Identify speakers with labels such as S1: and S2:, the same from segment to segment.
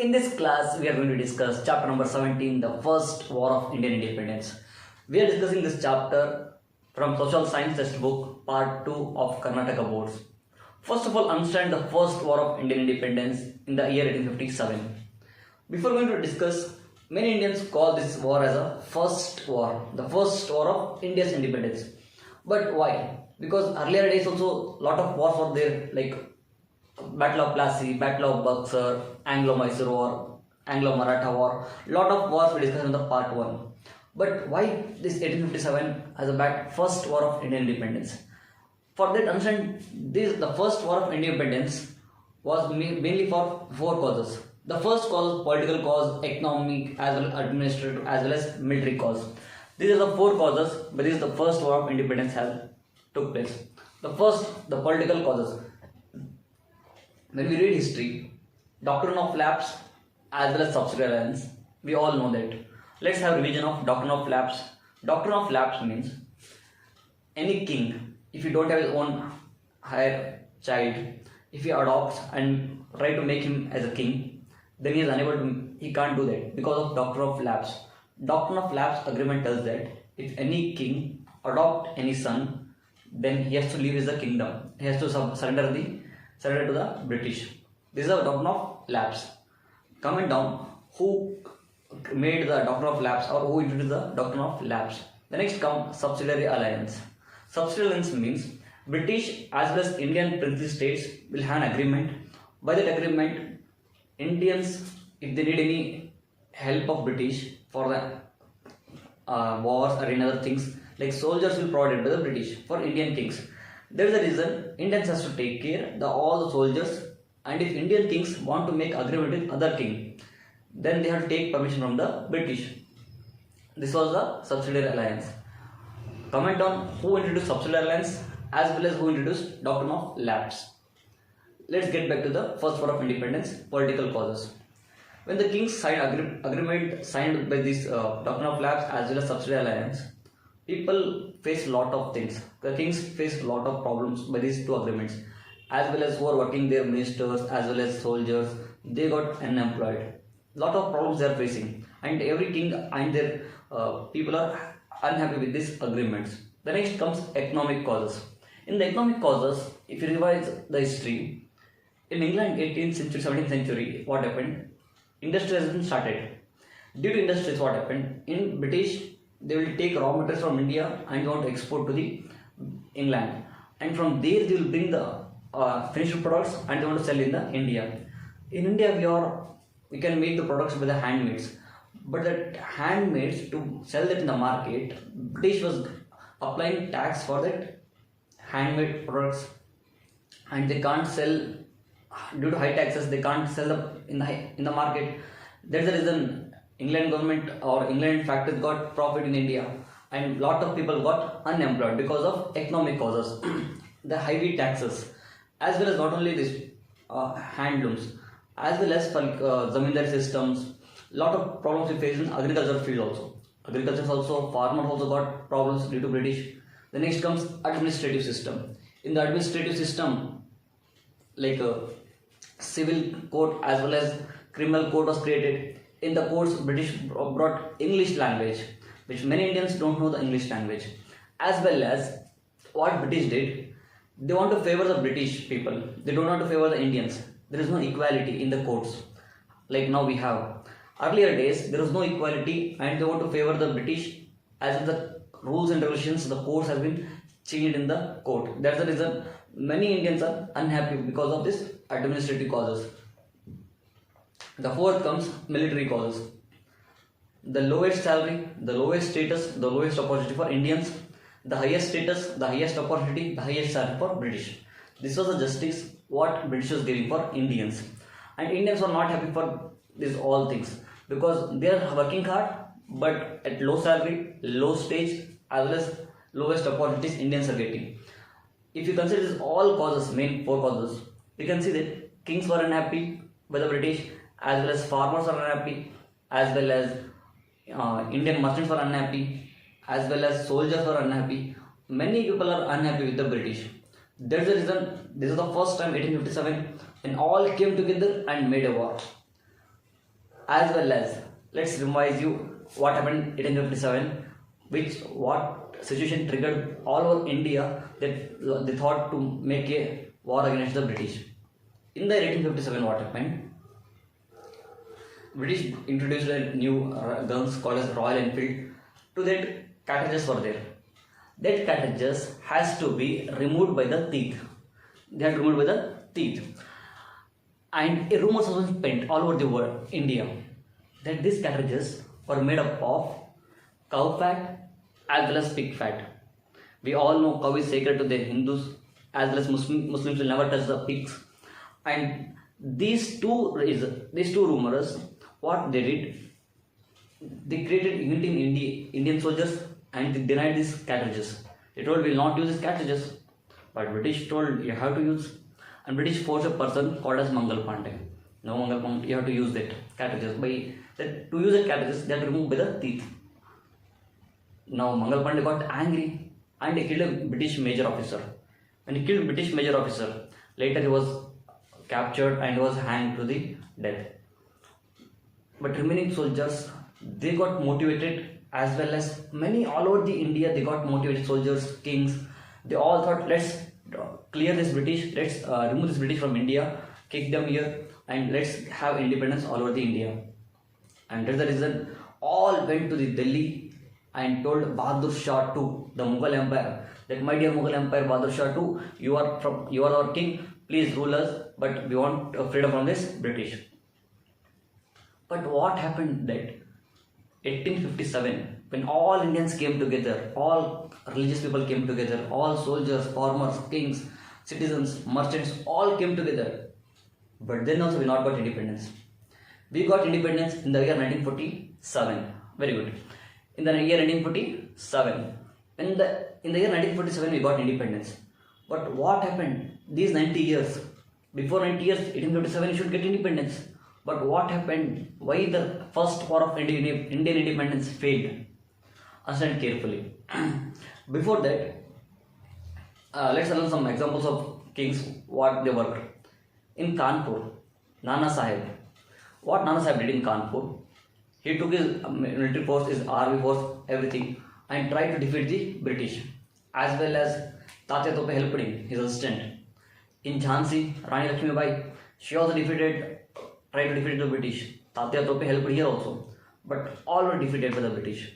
S1: In this class, we are going to discuss chapter number 17, the first war of Indian independence. We are discussing this chapter from Social Science Textbook, Part 2 of Karnataka Boards. First of all, understand the first war of Indian independence in the year 1857. Before going to discuss, many Indians call this war as a first war, the first war of India's independence. But why? Because earlier days also lot of wars were there, like Battle of Plassey, Battle of Buxar, Anglo-Mysore War, Anglo-Maratha War. Lot of wars we discussed in the part 1. But why this 1857 as a first war of Indian independence? For that, understand the first war of independence was mainly for 4 causes. The first cause, political cause, economic, as well as administrative, as well as military cause. These are the 4 causes, but this is the first war of independence has took place. The first, the political causes. When we read history, doctrine of lapse as well as subsidiary alliance, we all know that. Let's have a revision of doctrine of lapse. Doctrine of lapse means any king, if he don't have his own higher child, if he adopts and try to make him as a king, then he is unable to, he can't do that because of doctrine of lapse. Doctrine of lapse agreement tells that if any king adopt any son, then he has to leave his kingdom. He has to surrender to the British. This is a doctrine of lapse. Coming down, who made the doctrine of lapse or who introduced the doctrine of lapse? The next comes subsidiary alliance. Subsidiary alliance means British as well as Indian princely states will have an agreement. By that agreement, Indians, if they need any help of British for the wars or any other things, like soldiers will provide by the British for Indian kings. There is a reason Indians has to take care all the soldiers, and if Indian kings want to make agreement with other king, then they have to take permission from the British. This was the subsidiary alliance. Comment on who introduced subsidiary alliance as well as who introduced doctrine of lapse. Let's get back to the first war of independence, political causes. When the kings signed agreement signed by this doctrine of lapse as well as subsidiary alliance, people face a lot of things. The kings faced a lot of problems by these 2 agreements. As well as who are working their ministers, as well as soldiers, they got unemployed. Lot of problems they are facing, and every king and their people are unhappy with these agreements. The next comes economic causes. In the economic causes, if you revise the history, in England 18th century, 17th century, what happened? Industrialization started. Due to industries, what happened? In British, they will take raw materials from India and want to export to the England, and from there they will bring the finished products and they want to sell in the India. In India, we can make the products by the handmaids, but that handmaids, to sell that in the market, British was applying tax for that handmade products, and they can't sell due to high taxes. They can't sell them in the market. That's the reason England government or England factories got profit in India, and lot of people got unemployed because of economic causes. The heavy taxes, as well as not only this handlooms, as well as for zamindar systems. Lot of problems we face in agriculture field also. Agriculture also, farmers also got problems due to British. The next comes administrative system. In the administrative system, like civil court as well as criminal court was created. In the courts, British brought English language, which many Indians don't know the English language. As well as what British did, they want to favor the British people. They don't want to favor the Indians. There is no equality in the courts. Like now we have. Earlier days, there was no equality and they want to favor the British, as in the rules and regulations, the courts have been changed in the court. That's the reason many Indians are unhappy because of this administrative causes. The fourth comes military causes. The lowest salary, the lowest status, the lowest opportunity for Indians, the highest status, the highest opportunity, the highest salary for British. This was the justice what British was giving for Indians. And Indians were not happy for these all things because they are working hard but at low salary, low stage, as well as lowest opportunities Indians are getting. If you consider this all causes, main 4 causes, you can see that kings were unhappy by the British, as well as farmers are unhappy, as well as Indian merchants are unhappy, as well as soldiers are unhappy. Many people are unhappy with the British. That's the reason this is the first time 1857 when all came together and made a war. as well as let's revise you what happened in 1857, what situation triggered all over India that they thought to make a war against the British. In the 1857, what happened? British introduced a new guns called as Royal Enfield. To that, cartridges were there. That cartridges has to be removed by the teeth. They are removed by the teeth. And a rumor was spread all over the world, India, that these cartridges were made up of cow fat as well as pig fat. We all know cow is sacred to the Hindus as well as Muslims will never touch the pigs. And these two rumors, what they did, they created unity in Indian soldiers and they denied these cartridges. They told we will not use these cartridges, but British told you have to use, and British forced a person called as Mangal Pandey. No, Mangal Pandey, you have to use that cartridges. To use that cartridges, they had to remove by the teeth. Now Mangal Pandey got angry and he killed a British major officer. When he killed British major officer, later he was captured and was hanged to the death. But remaining soldiers, they got motivated, as well as many all over the India, they got motivated soldiers, kings. They all thought, let's clear this British, let's remove this British from India, kick them here, and let's have independence all over the India. And that's the reason all went to the Delhi and told Bahadur Shah to the Mughal Empire that, my dear Mughal Empire, Bahadur Shah too, you are our king, please rule us, but we want freedom from this British. But what happened that 1857, when all Indians came together, all religious people came together, all soldiers, farmers, kings, citizens, merchants, all came together. But then also we not got independence. We got independence in the year 1947. Very good. In the year 1947. In the year 1947 we got independence. But what happened? These 90 years. Before 90 years, 1857 you should get independence. But what happened? Why the first war of Indian independence failed? Understand carefully. Before that, let's learn some examples of kings, what they worked. In Kanpur, Nana Sahib. What Nana Sahib did in Kanpur? He took his military force, his army force, everything, and tried to defeat the British. As well as Tatya Tope helped him, his assistant. In Jhansi, Rani Lakshmibai, she also tried to defeat the British. Tatya Tope helped here also. But all were defeated by the British.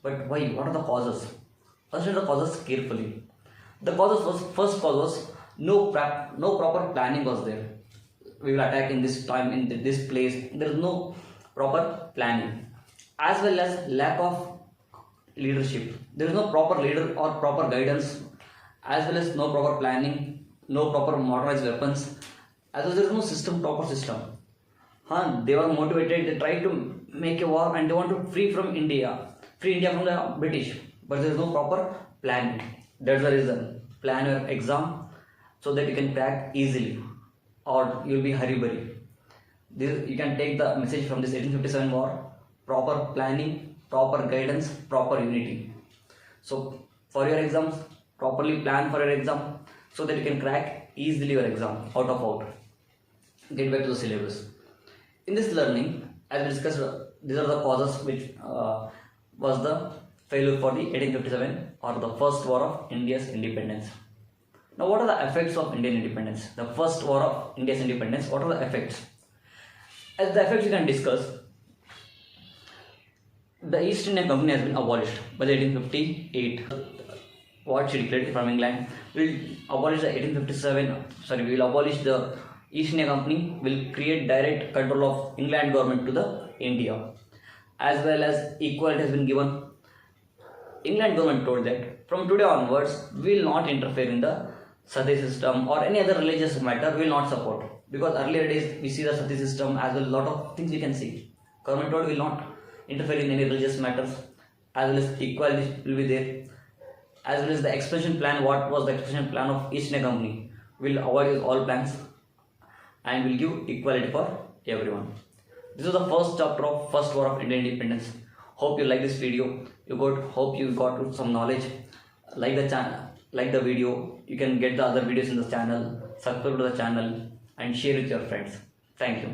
S1: But why? What are the causes? Understand the causes carefully. The first cause was no proper planning was there. We will attack in this time, in this place. There is no proper planning. As well as lack of leadership. There is no proper leader or proper guidance. As well as no proper planning, no proper modernized weapons. As well as there is no proper system. They were motivated, they tried to make a war and they want to free India from the British, but there is no proper planning. That's the reason. Plan your exam so that you can crack easily, or you will be hurry-burry. You can take the message from this 1857 war: proper planning, proper guidance, proper unity. So for your exams, properly plan for your exam so that you can crack easily your exam out. Get back to the syllabus. In this learning, as we discussed, these are the causes which was the failure for the 1857 or the first war of India's independence. Now, what are the effects of Indian independence? The first war of India's independence, what are the effects? As the effects you can discuss, the East India Company has been abolished by the 1858. What she declared from England, will abolish the 1857, we will abolish the East India Company, will create direct control of England government to the India. As well as equality has been given. England government told that from today onwards, we will not interfere in the Sati system or any other religious matter, we will not support. Because earlier days, we see the Sati system as well, a lot of things we can see. Government told we will not interfere in any religious matters. As well as equality will be there. As well as the expansion plan, what was the expansion plan of East India Company, will avoid all plans and will give equality for everyone. This is the first chapter of First War of Indian Independence. Hope you like this video. Hope you got some knowledge. Like the channel, like the video. You can get the other videos in the channel. Subscribe to the channel and share with your friends. Thank you.